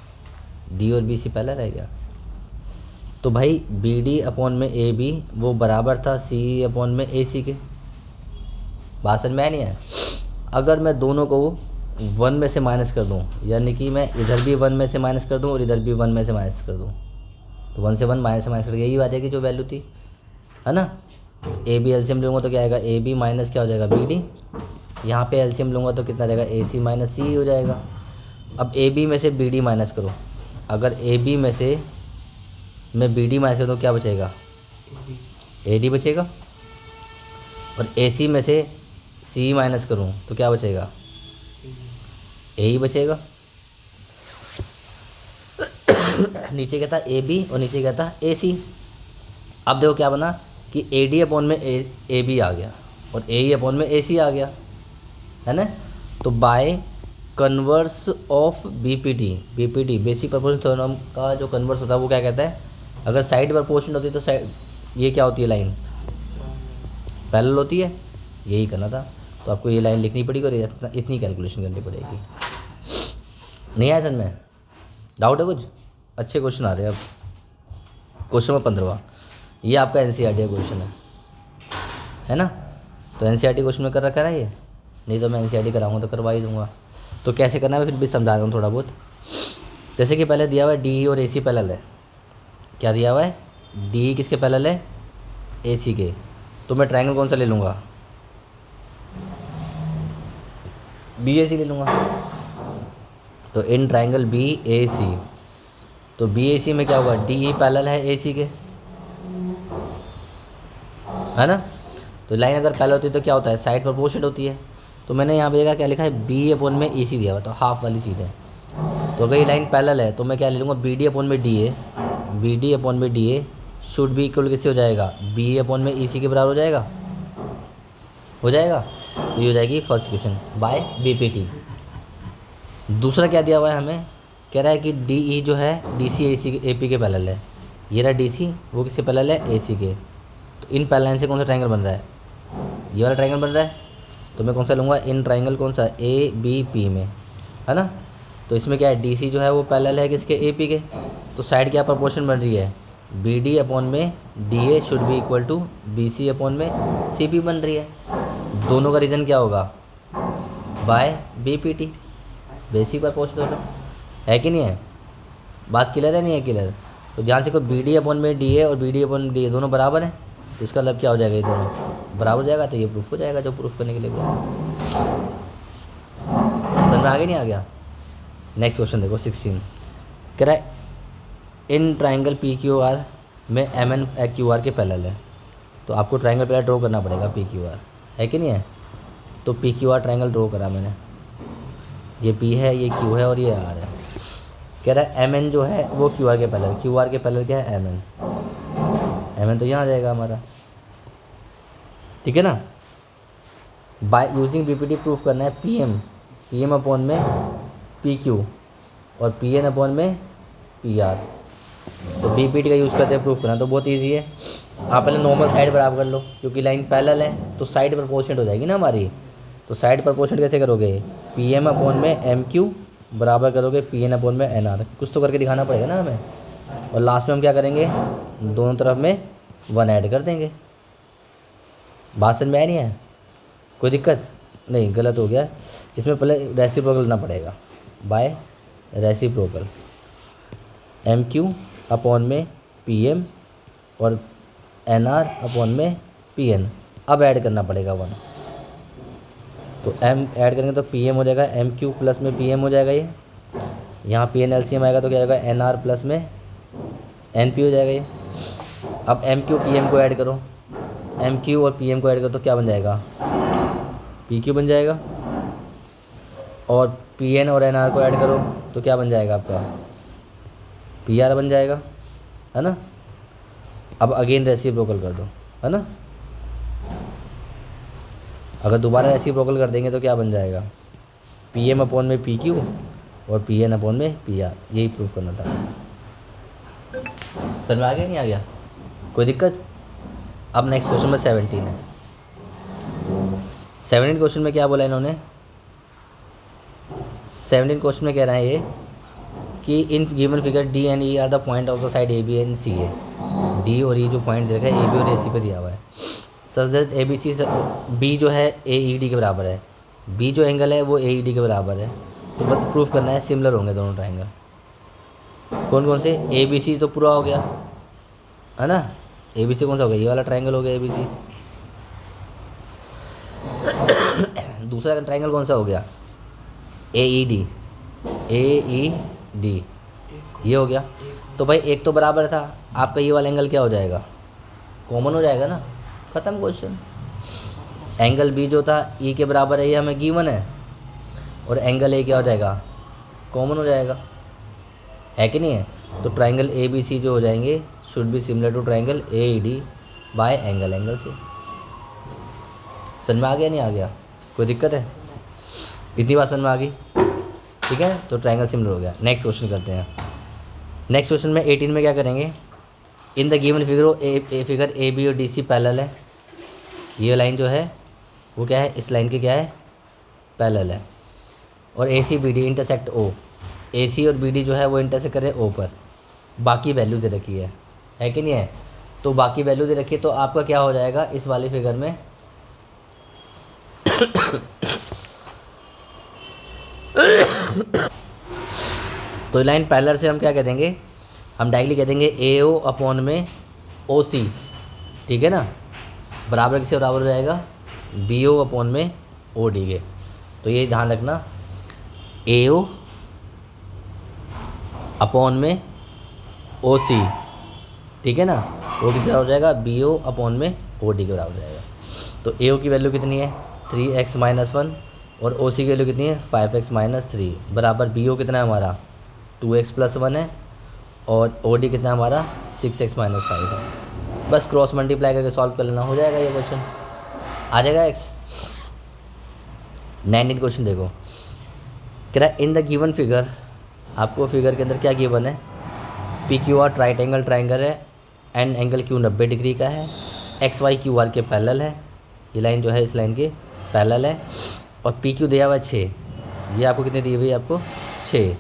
D और BC पैरेलल है क्या। तो भाई BD अपॉन में AB वो बराबर था CE अपॉन में AC के। बात समझ में आया नहीं है। अगर मैं दोनों को 1 में से माइनस कर दूं, यानी कि मैं इधर भी 1 में से माइनस कर दूं और इधर भी 1 में से माइनस कर दूं, तो 1 से 1 माइनस से माइनस कर, यही आ जाएगी जो वैल्यू थी, है ना। AB एलसीएम लूँगा तो क्या आएगा AB माइनस क्या हो जाएगा BD, यहाँ पे एलसीएम लूँगा तो कितना जाएगा AC माइनस CE हो जाएगा। अब AB में से BD माइनस करो, अगर AB में से मैं BD माइनस कर दूँ क्या बचेगा AD बचेगा, और AC में से CE माइनस करूँ तो क्या बचेगा A ही बचेगा। नीचे क्या था AB और नीचे क्या था AC। अब देखो क्या बना कि AD अपॉन में AB आ गया और AE अपॉन में AC आ गया, है ना। तो by converse of BPT basic proportion theorem का जो कन्वर्स होता है वो क्या कहता है, अगर साइड प्रोपोर्शन होती है तो साइड ये क्या होती है लाइन पैरेलल होती है, यही करना था। तो आपको ये लाइन लिखनी पड़ेगी और इतनी कैलकुलेशन करनी पड़ेगी। नहीं आया समझ में, डाउट है कुछ। अच्छे क्वेश्चन आ रहे हैं अब। क्वेश्चन नंबर 15वां, ये आपका NCERT क्वेश्चन है ना। तो NCERT क्वेश्चन में कर रखा है ये, नहीं तो मैं NCERT कराऊंगा तो करवा ही दूंगा। तो कैसे करना है मैं फिर भी समझा रहा हूँ थोड़ा बहुत। जैसे कि पहले दिया हुआ है DE और AC पैरेलल है। क्या दिया हुआ है DE किसके पैरेलल है AC के, तो मैं ट्रायंगल कौन सा ले लूँगा BAC ले लूँगा। तो इन ट्रायंगल BAC, तो BAC में क्या होगा DE पैरेलल है AC के, है ना। तो लाइन अगर पैरेलल होती है तो क्या होता है साइड प्रोपोर्शनल होती है। तो मैंने यहाँ पे देखा क्या लिखा है B अपॉन में AC दिया हुआ, तो हाफ वाली सीट है। तो अगर ये लाइन पैरेलल है तो मैं क्या ले लूँगा BD अपॉन में DA, BD अपॉन में DA शुड बी इक्वल किससे हो जाएगा BA अपॉन में EC के बराबर हो जाएगा, हो जाएगा। तो ये हो जाएगी फर्स्ट क्वेश्चन बाय BPT। दूसरा क्या दिया हुआ है हमें, कह रहा है कि DE जो है DC AP के पैरेलल है। ये रहा DC, वो किससे पैरेलल है AC के। तो इन पैरेलल से कौन सा ट्रायंगल बन रहा है, ये वाला ट्रायंगल बन रहा है। तो मैं कौन सा लूँगा इन ट्रायंगल कौन सा ABP में, है ना। तो इसमें क्या है DC जो है वो पैरेलल है किसके AP के। तो साइड क्या प्रोपोर्शन बन रही है BD अपॉन में DA should be equal to BC upon में CP बन रही है। दोनों का रीज़न क्या होगा by B P T, basic proportional है कि नहीं है? बात क्लियर है नहीं है क्लियर? तो ध्यान से, कोई बी डी अपॉन में डी है और बी डी अपॉन डी है दोनों बराबर हैं, तो इसका मतलब क्या हो जाएगा, ये दोनों बराबर हो जाएगा, तो ये प्रूफ हो जाएगा जो प्रूफ करने के लिए बोला। समझ में आगे नहीं आ गया? नेक्स्ट क्वेश्चन देखो 16, कह रहा है इन ट्राइंगल पी क्यू आर में एम एन क्यू आर के पैरेलल है, तो आपको ट्राइंगल पहले ड्रॉ करना पड़ेगा पी क्यू आर, है कि नहीं है? तो P Q R triangle draw करा मैंने, ये पी है, ये क्यू है और ये आर है। कह रहा है एम एन जो है वो क्यू आर के पैरेलल, क्यू आर के पैरेलल क्या है, एम एन, एम एन तो यहाँ आ जाएगा हमारा, ठीक है ना। By using B P T proof करना है पी एम अपॉन में पी क्यू और पी एन अपॉन में पी आर, तो बी पी टी का यूज़ करते हैं प्रूफ करना, तो बहुत ईजी है। आप पहले नॉर्मल साइड बराबर कर लो, क्योंकि लाइन पैरेलल है तो साइड प्रोपोर्शनेट हो जाएगी ना हमारी, तो साइड प्रोपोर्शनेट कैसे करोगे, पी एम अपॉन में एम क्यू बराबर करोगे पी एन अपॉन में एन आर, कुछ तो करके दिखाना पड़ेगा ना हमें, और लास्ट में हम क्या करेंगे, दोनों तरफ में 1 ऐड कर देंगे। बात समझ में आया नहीं है? कोई दिक्कत नहीं, गलत हो गया, इसमें पहले रेसिप्रोकल लेना पड़ेगा, by reciprocal M Q upon में पी एम और एन आर अपॉन में पी एन, अब ऐड करना पड़ेगा 1, तो एम ऐड करेंगे तो पी एम हो जाएगा एम क्यू प्लस में पी एम हो जाएगा, ये यहाँ P N L C M आएगा तो क्या आएगा, एन आर प्लस में एन पी हो जाएगा ये। अब एम क्यू पी एम को ऐड करो, एम क्यू और पी एम को ऐड करो तो क्या बन जाएगा, पी क्यू बन जाएगा, और पी एन और एन आर को ऐड करो तो क्या बन जाएगा आपका, पी आर बन जाएगा, है ना। अब अगेन रेसिप्रोकल कर दो, है ना। अगर दोबारा रेसिप्रोकल कर देंगे तो क्या बन जाएगा, पी एम अपॉन में पी क्यू और पी एन अपॉन में पी आर, यही प्रूफ करना था। समझ में आ गया नहीं आ गया? कोई दिक्कत? अब नेक्स्ट क्वेश्चन में 17 है। 17 क्वेश्चन में क्या बोला इन्होंने, 17 क्वेश्चन में कह रहे हैं ये कि in given figure D and E are the point of the side A B and C है, डी और ई जो पॉइंट दे रखा है ए बी और ए सी पे दिया हुआ है, such that A B C B जो है ए ई डी के बराबर है, बी जो एंगल है वो ए ई डी के बराबर है, तो बस प्रूफ करना है सिमिलर होंगे दोनों ट्राइंगल। कौन कौन से, ए बी सी तो पूरा हो गया, है ना। ए बी सी कौन सा हो गया, ये वाला ट्राइंगल हो गया ए बी सी। दूसरा ट्राइंगल कौन सा हो गया, ए ई डी, ए ई डी, ये हो गया। तो भाई एक तो बराबर था, आपका ये वाला एंगल क्या हो जाएगा, कॉमन हो जाएगा ना, ख़त्म क्वेश्चन। एंगल बी जो था ई के बराबर है, ये हमें गिवन है, और एंगल ए क्या हो जाएगा, कॉमन हो जाएगा, है कि नहीं है। तो ट्राइंगल ए बी सी जो हो जाएंगे should be similar to triangle A E D by angle से। समझ में आ गया नहीं आ गया? कोई दिक्कत है? इतनी बात समझ में आ गई, ठीक है। तो ट्राइंगल सिमिलर हो गया। नेक्स्ट क्वेश्चन करते हैं। नेक्स्ट क्वेश्चन में 18 में क्या करेंगे, in the given figure figure A B और डी सी पैरेलल है, ये लाइन जो है वो क्या है, इस लाइन के क्या है, पैरेलल है, और A C B D intersect ओ, ए सी और बी डी जो है वो इंटरसेक्ट करे ओ पर, बाकी वैल्यू दे रखी है कि नहीं है। तो बाकी वैल्यू दे रखी है, तो आपका क्या हो जाएगा इस वाले फिगर में तो लाइन पैरेलल से हम क्या कह देंगे, हम डायरेक्टली कह देंगे ए ओ अपॉन में ओ सी, ठीक है ना, बराबर किससे बराबर हो जाएगा, बी ओ अपॉन में ओ डी के। तो ये ध्यान रखना, ए ओ अपॉन में ओ सी, ठीक है ना, वो किससे बराबर हो जाएगा, बी ओ अपॉन में ओ डी के बराबर हो जाएगा। तो ए ओ की वैल्यू कितनी है 3x-1 और ओ सी की वैल्यू कितनी है 5x-3 बराबर बी ओ कितना है हमारा 2x+1 है, और ओ डी कितना है हमारा 6x-5 है। बस क्रॉस मल्टीप्लाई करके सॉल्व कर लेना, हो जाएगा ये क्वेश्चन, आ जाएगा एक्स। 19 क्वेश्चन देखो, कह रहा है इन द गिवन फिगर, आपको फिगर के अंदर क्या गिवन है, पी क्यू आर ट्राइंगल है, एंड एंगल क्यू 90 डिग्री का है, एक्स वाई क्यू आर के पैरेलल है, ये लाइन जो है इस लाइन के पैरेलल है, और पी क्यू दिया हुआ है 6, ये आपको कितने दी हुई है, आपको 6,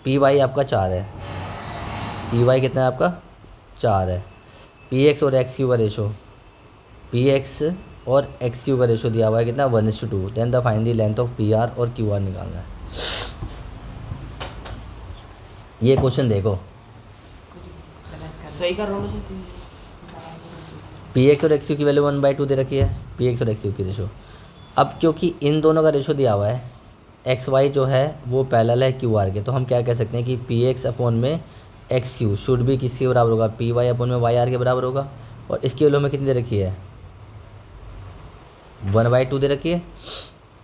पी वाई आपका 4 है, पी वाई कितना है आपका 4 है, पी एक्स और एक्स क्यू का रेशो, पी एक्स और एक्स क्यू का रेशो दिया हुआ है कितना 1:2, then the find the length of P R और क्यू आर निकालना है। ये क्वेश्चन देखो, सही कर रहा हूँ। पी एक्स और एक्स क्यू की वैल्यू 1/2 दे रखी है, पी एक्स और एक्स क्यू की रेशो। अब क्योंकि इन दोनों का रेशो दिया हुआ है, एक्स वाई जो है वो पैरेलल है क्यू आर के, तो हम क्या कह सकते हैं कि पी एक्स अपॉन में एक्स क्यू शुड भी किसके बराबर होगा, पी वाई अपॉन में वाई आर के बराबर होगा। और इसकी वैल्यू हमें कितनी दे रखी है, 1/2 दे रखी है।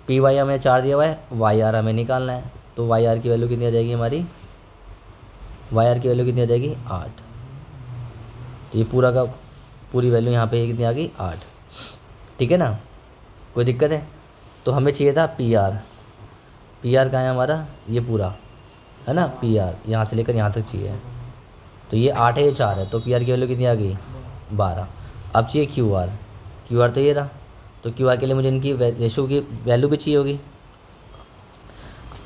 पी वाई हमें 4 दिया हुआ है, वाई आर हमें निकालना है, तो वाई आर की वैल्यू कितनी आ जाएगी हमारी, वाई आर की वैल्यू कितनी आ जाएगी 8। तो ये पूरा का पूरी वैल्यू यहाँ पे कितनी आ गई 8। ठीक है ना, कोई दिक्कत है। तो हमें चाहिए था पी आर, पी आर कहाँ है हमारा, ये पूरा है ना, पी आर यहाँ से लेकर यहाँ तक चाहिए। तो ये 8 है, ये 4 है, तो पी आर की वैल्यू कितनी आ गई 12। अब चाहिए क्यू आर, क्यू आर तो ये रहा, तो क्यू आर के लिए मुझे इनकी रेशो की वैल्यू भी चाहिए होगी।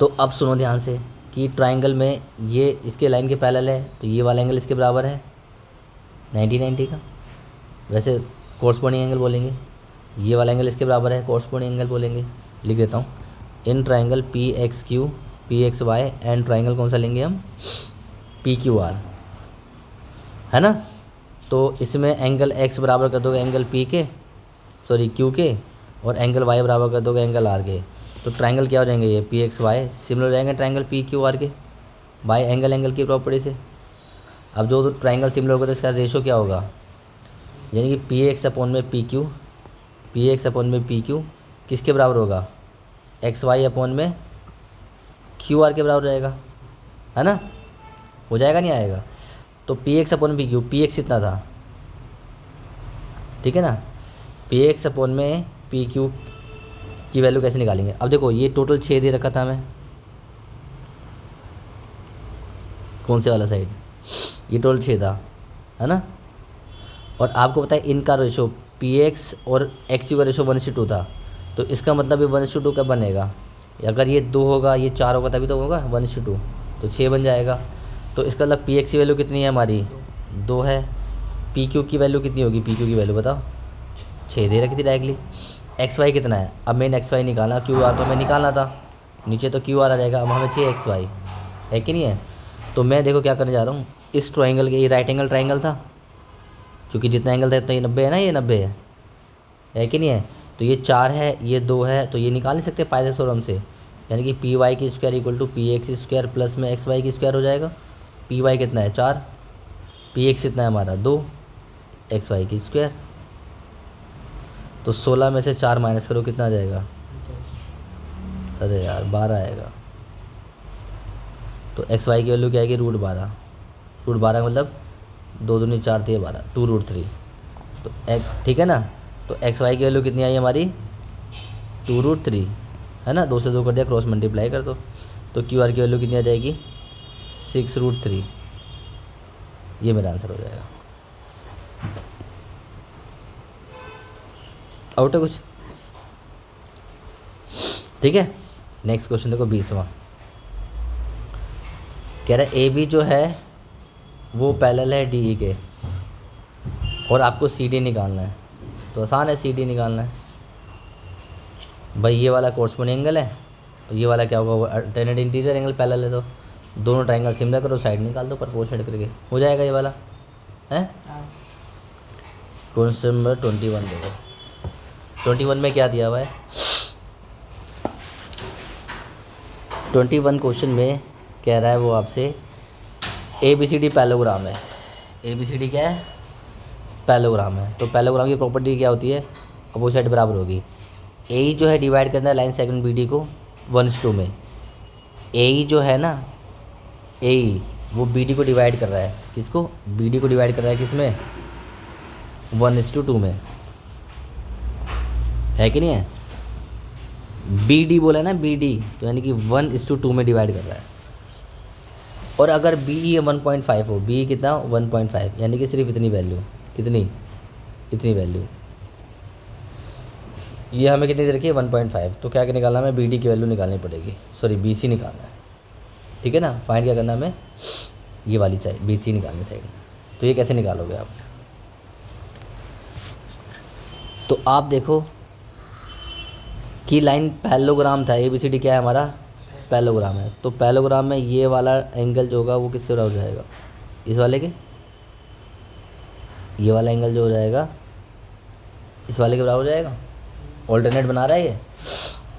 तो अब सुनो ध्यान से कि ट्राइंगल में ये इसके लाइन के पैरेलल है, तो ये वाला एंगल इसके बराबर है 90 का, वैसे कोर्सपोंडिंग एंगल बोलेंगे। ये वाला एंगल इसके बराबर है, कोर्सपोंडिंग एंगल बोलेंगे। लिख देता हूँ, in triangle P X Q P X Y and triangle कौन सा लेंगे हम, पी क्यू आर, है ना। तो इसमें एंगल एक्स बराबर कर दोगे एंगल पी के, सॉरी क्यू के, और एंगल वाई बराबर कर दोगे एंगल आर के। तो ट्राइंगल क्या हो जाएंगे, ये पी एक्स वाई सिमिलर हो जाएंगे ट्राइंगल पी क्यू आर के बाय एंगल की प्रॉपर्टी से। अब जो ट्राइंगल सिमिलर होगा तो इसका रेशो क्या होगा, यानी कि पी एक्स अपॉन में P Q, P X upon में पी क्यू किसके बराबर होगा, एक्स वाई अपॉन में क्यू आर के बराबर रहेगा, है ना। हो जाएगा नहीं आएगा। तो P X upon P Q, P x कितना था, ठीक है ना, पी एक्स अपॉन में पी क्यू की वैल्यू कैसे निकालेंगे। अब देखो ये टोटल 6 दे रखा था हमें, कौन से वाला साइड, ये टोटल 6 था, है ना। और आपको पता है इनका रेशो पी एक्स और एक्स यू का रेशो 1:2 था, तो इसका मतलब ये 1:2 कब बनेगा, अगर ये 2 होगा ये 4 होगा तभी तो होगा 1:2, तो 6 बन जाएगा। तो इसका मतलब पी एक्स की वैल्यू कितनी है हमारी 2 है, पी क्यू की वैल्यू कितनी होगी, पी क्यू की वैल्यू बताओ 6 दे रखी थी डायरेक्टली। एक्स वाई कितना है, अब मैंने एक्स वाई निकाला, क्यू आर तो हमें निकालना था, नीचे तो क्यू आर आ जाएगा, अब हमें चाहिए एक्स वाई, है कि नहीं है। तो मैं देखो क्या करने जा रहा हूँ, इस ट्राइंगल के, ये राइट एंगल ट्राइंगल था, क्योंकि जितना एंगल था इतना ये 90 है ना, ये 90 है कि नहीं है। तो ये 4 है, ये 2 है, तो ये निकाल नहीं सकते पाइथागोरस थ्योरम से, यानी कि पी वाई की square equal to P X square plus में एक्स वाई की स्क्वायर हो जाएगा। पी वाई कितना है 4, पी एक्स कितना है हमारा 2, एक्स वाई की स्क्वायर। तो 16 में से 4 माइनस करो कितना आ जाएगा, अरे यार 12 आएगा। तो एक्स वाई की वैल्यू क्या आएगी √12, √12 मतलब 2 दूनी 4 थे 12, 2√3। तो ठीक है ना, तो एक्स वाई की वैल्यू कितनी आई हमारी 2√3, है ना, 2 से 2 कर दिया, क्रॉस मल्टीप्लाई कर दो। तो क्यू आर की वैल्यू कितनी आ जाएगी 6√3, ये मेरा आंसर हो जाएगा। आउट है कुछ, ठीक है। नेक्स्ट क्वेश्चन देखो 20वां, कह रहा है ए बी जो है वो पैरेलल है डी ई के, और आपको सी डी निकालना है। तो आसान है सी डी निकालना है भाई, ये वाला कोर्सपोंडिंग एंगल है और ये वाला क्या होगा अल्टरनेट इंटीरियर एंगल पैरेलल है, तो दोनों ट्राइंगल सिमिलर करो, साइड निकाल दो प्रोपोर्शनेट करके, हो जाएगा ये वाला है। क्वेश्चन नंबर 21 देखो, 21 में क्या दिया हुआ है, 21 क्वेश्चन में कह रहा है वो आपसे A B C D parallelogram है, ए बी सी डी क्या है पैरेललोग्राम है। तो पैरेललोग्राम की प्रॉपर्टी क्या होती है, अपोजिट साइड बराबर होगी। ए ई जो है डिवाइड करना है लाइन सेगमेंट बी डी को 1:2 में, ए ई जो है ना, ए ई वो बी डी को डिवाइड कर रहा है, किसको, बी डी को डिवाइड कर रहा है किस में 1:2 में, है कि नहीं है। बी डी बोला ना, बी डी तो यानी कि 1:2 में डिवाइड कर रहा है। और अगर बी ई 1.5 हो, बी कितना 1.5, यानी कि सिर्फ इतनी वैल्यू, कितनी इतनी वैल्यू, ये हमें कितनी दे रखी है 1.5, तो क्या निकालना हमें बी डी की वैल्यू निकालनी पड़ेगी, सॉरी बी सी निकालना है, ठीक है ना। फाइंड क्या करना हमें, ये वाली चाहिए बी सी निकालनी साइड। तो ये कैसे निकालोगे आप, तो आप देखो कि लाइन पैरेललोग्राम था, ABCD क्या है हमारा, पैरेललोग्राम है। तो पैरेललोग्राम में ये वाला एंगल जो होगा वो किससे बराबर हो जाएगा, इस वाले के। ये वाला एंगल जो हो जाएगा इस वाले के बराबर हो जाएगा। ऑल्टरनेट बना रहा है ये,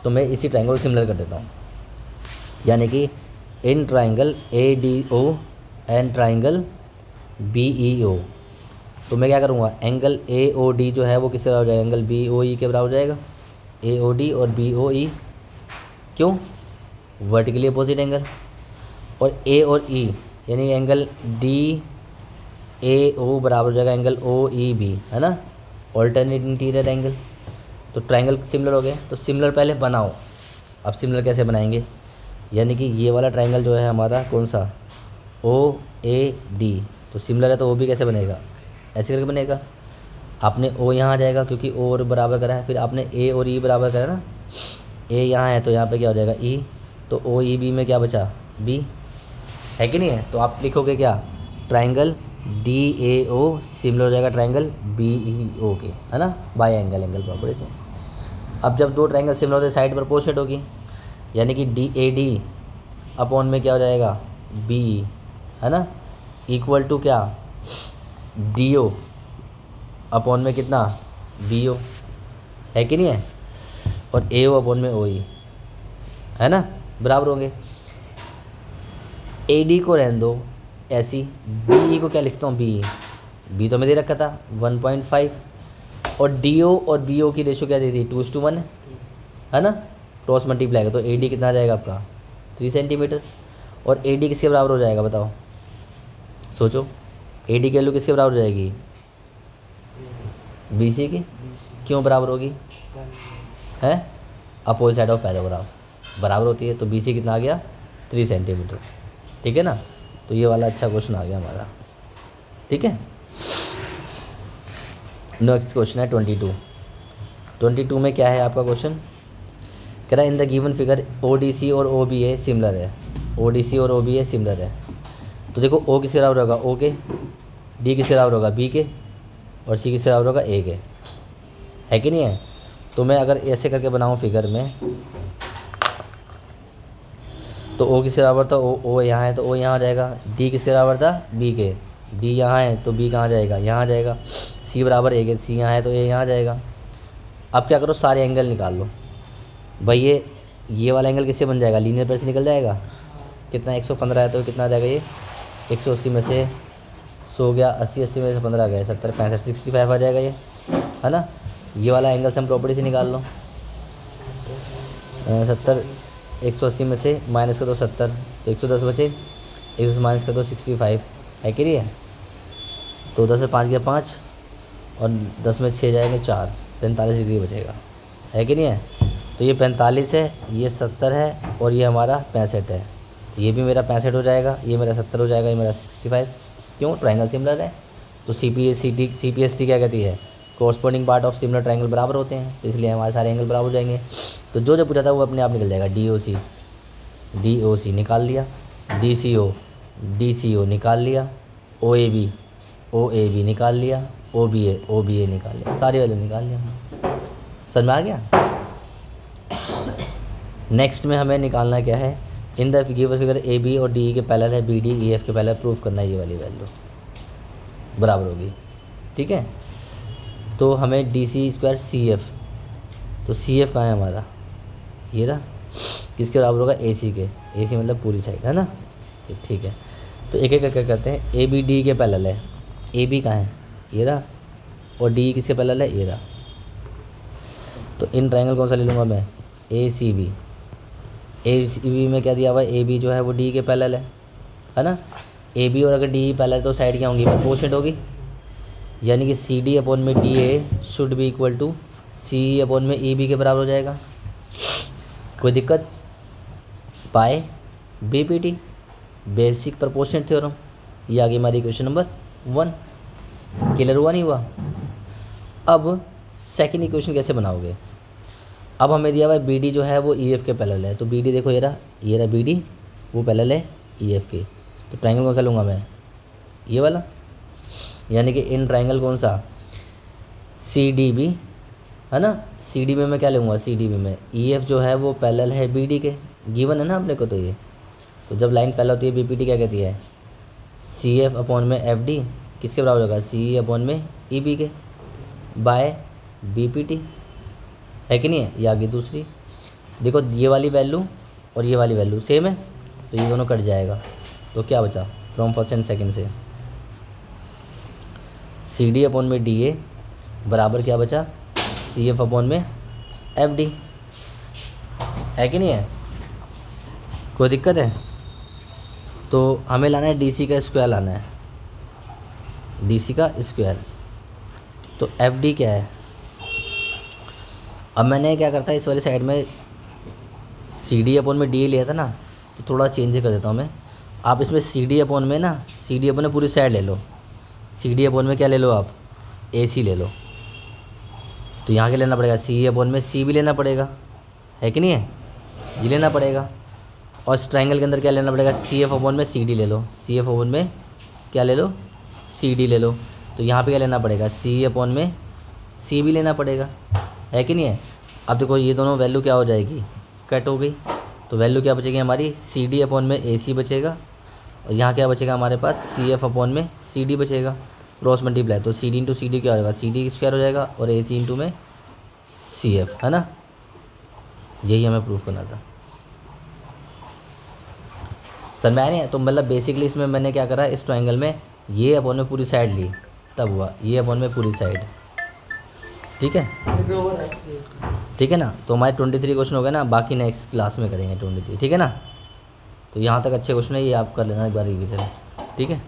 तो मैं इसी ट्रायंगल को सिमिलर कर देता हूँ। यानी कि in triangle ADO and triangle BEO, तो मैं क्या करूँगा, एंगल AOD जो है वो किससे बराबर हो जाएगा, एंगल BOE के बराबर हो जाएगा। AOD और BOE क्यों, वर्टिकली अपोजिट एंगल। और A और E यानी एंगल DAO बराबर हो जाएगा एंगल OEB, है ना, ऑल्टरनेट इंटीरियर एंगल। तो ट्रायंगल सिमिलर हो गए। तो सिमिलर पहले बनाओ, अब सिमिलर कैसे बनाएंगे, यानी कि ये वाला ट्रायंगल जो है हमारा कौन सा, OAD, तो सिमिलर है तो OB कैसे बनेगा, ऐसे करके बनेगा। आपने O यहाँ आ जाएगा क्योंकि O और बराबर करा है, फिर आपने A और E बराबर करा ना, A यहाँ है तो यहाँ पे क्या हो जाएगा E, तो OEB में क्या बचा, B, है कि नहीं है। तो आप लिखोगे क्या, ट्रायंगल DAO सिमिलर हो जाएगा ट्रायंगल BEO के, है ना, बाय एंगल प्रॉपर्टी से। अब जब दो ट्रायंगल सिमिलर होते साइड पर प्रोपोर्शनेट होगी, यानी कि DAD अपॉन में क्या हो जाएगा BE, है ना, इक्वल टू क्या DO अपॉन में कितना BO, है कि नहीं है, और AO अपॉन में OE, है ना, बराबर होंगे। AD को रहने दो ऐसी, BE को क्या लिखता हूँ, B तो मैं दे रखा था 1.5, और DO और BO की रेशो क्या दे दी 2:1 है ना, क्रॉस मल्टीप्लाई का। तो AD कितना आ जाएगा आपका 3 सेंटीमीटर, और AD किसके बराबर हो जाएगा बताओ, सोचो, AD की वैल्यू किसके बराबर हो जाएगी, BC की। क्यों बराबर होगी, है अपोजिट साइड ऑफ पैरेललोग्राम बराबर होती है। तो BC कितना आ गया 3 सेंटीमीटर, ठीक है ना। तो ये वाला अच्छा क्वेश्चन आ गया हमारा, ठीक है। नेक्स्ट क्वेश्चन है 22 में क्या है आपका क्वेश्चन, कह रहा है in the given figure ODC और OBA सिमिलर है, ODC और OBA सिमिलर है। तो देखो O किसके बराबर होगा O के, D किसके बराबर होगा B के, और C किसके बराबर होगा A के, है कि नहीं है। तो मैं अगर ऐसे करके बनाऊँ फिगर में, तो O किसके बराबर था, O यहाँ है तो O यहाँ आ जाएगा। D किसके बराबर था B के, D यहाँ है तो B कहाँ जाएगा, यहाँ आ जाएगा। C बराबर A के, C यहाँ है तो A यहाँ आ जाएगा। अब क्या करो, सारे एंगल निकाल लो भाई। ये वाला एंगल किससे बन जाएगा, लीनियर पर से निकल जाएगा। कितना 115 है तो कितना आ जाएगा ये 180 में से 100 गया, 80 में से 15 गया 70, 65, 65 आ जाएगा ये, है ना। ये वाला एंगल से हम प्रॉपर्टी से निकाल लो, 70 180 में से माइनस कर दो 70 तो 110 बचे, 100 माइनस कर दो 65, है कि नहीं है। तो 10 से 5 गया 5, और 10 में 6 जाएंगे 4, 45 डिग्री बचेगा, है कि नहीं है। तो ये 45 है, ये 70 है, और ये हमारा 65 है। तो ये भी मेरा 65 हो जाएगा, ये मेरा 70 हो जाएगा, ये मेरा 65। क्यों, ट्रायंगल सिमिलर है। तो CPST क्या कहती है, corresponding part of similar triangle बराबर होते हैं, तो इसलिए हमारे सारे एंगल बराबर हो जाएंगे। तो जो पूछा था वो अपने आप निकल जाएगा। DOC निकाल लिया, DCO निकाल लिया, OAB निकाल लिया, OBA निकाल लिया, सारी वैल्यू निकाल लिया। समझ में आ गया। नेक्स्ट में हमें निकालना क्या है, in the given figure AB और DE के पैरेलल है, BD EF के पैरेलल प्रूफ करना है, ये वाली वैल्यू बराबर होगी, ठीक है। तो हमें DC² CF, तो CF कहाँ है हमारा, ये रहा, किसके बराबर होगा AC के, AC मतलब पूरी साइड, है ना, ठीक है। तो एक एक करके करते हैं। ABD के पैरेलल है, AB कहाँ है, ये रहा, और DE किसके पैरेलल है, ये रहा। तो इन ट्रायंगल कौन सा ले लूँगा मैं, ACB में क्या दिया हुआ है, AB जो है वो DE के पैरेलल है ना। AB और अगर DE पैरेलल तो साइड क्या होंगी, प्रोपोर्शनेट होगी, यानी कि CD अपॉन में DA should be equal to CE upon में EB के बराबर हो जाएगा। कोई दिक्कत, by BPT basic proportionate theorem, ये आ गई हमारी इक्वेशन नंबर 1। क्लियर हुआ नहीं हुआ। अब सेकंड इक्वेशन कैसे बनाओगे, अब हमें दिया हुआ है BD जो है वो EF के पैरेलल है। तो BD देखो ये रहा BD, वो पैरेलल है EF के। तो ट्रायंगल कौन सा लूँगा मैं, ये वाला, यानी कि इन ट्रायंगल कौन सा CDB है ना। सी डी बी में क्या लूँगा, सी डी बी में ई एफ जो है वो पैरेलल है बी डी के, गिवन है ना अपने को। तो ये तो जब लाइन पैरेलल होती है बी पी टी क्या कहती है, सी एफ अपॉन में एफ डी किसके बराबर होगा, सी ई अपॉन में ई बी के बाय बी पी टी, है कि नहीं है। ये आगे दूसरी देखो, ये वाली वैल्यू और ये वाली वैल्यू सेम है तो ये दोनों कट जाएगा। तो क्या बचा फ्रॉम फर्स्ट एंड सेकंड से, सी डी अपॉन में डी ए बराबर क्या बचा, सी एफ अपॉन में एफ डी, है कि नहीं है। कोई दिक्कत है। तो हमें लाना है डी सी का स्क्वायर लाना है, डी सी का स्क्वायर। तो एफ डी क्या है, अब मैंने क्या करता है इस वाली साइड में सी डी अपॉन में डी ए लिया था ना, तो थोड़ा चेंज कर देता हूँ मैं। आप इसमें सी डी अपॉन में ना, सी डी अपॉन में पूरी साइड ले लो, सी डी अपॉन में क्या ले लो आप, ए सी ले लो। तो यहाँ क्या लेना पड़ेगा, सी अपॉन में सी भी लेना पड़ेगा, है कि नहीं है, ये लेना पड़ेगा। और इस ट्रायंगल के अंदर क्या लेना पड़ेगा, सी एफ अपॉन में सी डी ले लो, सी एफ अपॉन में क्या ले लो, सी डी ले लो। तो यहाँ पे क्या लेना पड़ेगा, सी अपॉन में सी भी लेना पड़ेगा, है कि नहीं है। अब देखो ये दोनों वैल्यू क्या हो जाएगी, कट हो गई। तो वैल्यू क्या बचेगी हमारी, सी डी अपॉन में ए सी बचेगा, और यहाँ क्या बचेगा हमारे पास, सी एफ अपॉन में सी डी बचेगा, क्रॉस मल्टीप्लाई। तो C D into C D क्या हो जाएगा, सी डी स्क्वायर हो जाएगा, और ए सी इंटू में सी एफ, है ना। यही हमें प्रूफ करना था। समझ में आ रही है। तो मतलब बेसिकली इसमें मैंने क्या करा, इस ट्रायंगल में ये अपॉन में पूरी साइड ली, तब हुआ ये अपॉन में पूरी साइड, ठीक है, ठीक है ना। तो हमारे 23 क्वेश्चन हो गए ना, बाकी नेक्स्ट क्लास में करेंगे 23, ठीक है ना। तो यहाँ तक अच्छे क्वेश्चन है, ये आप कर लेना एक बार रिवीजन, ठीक है।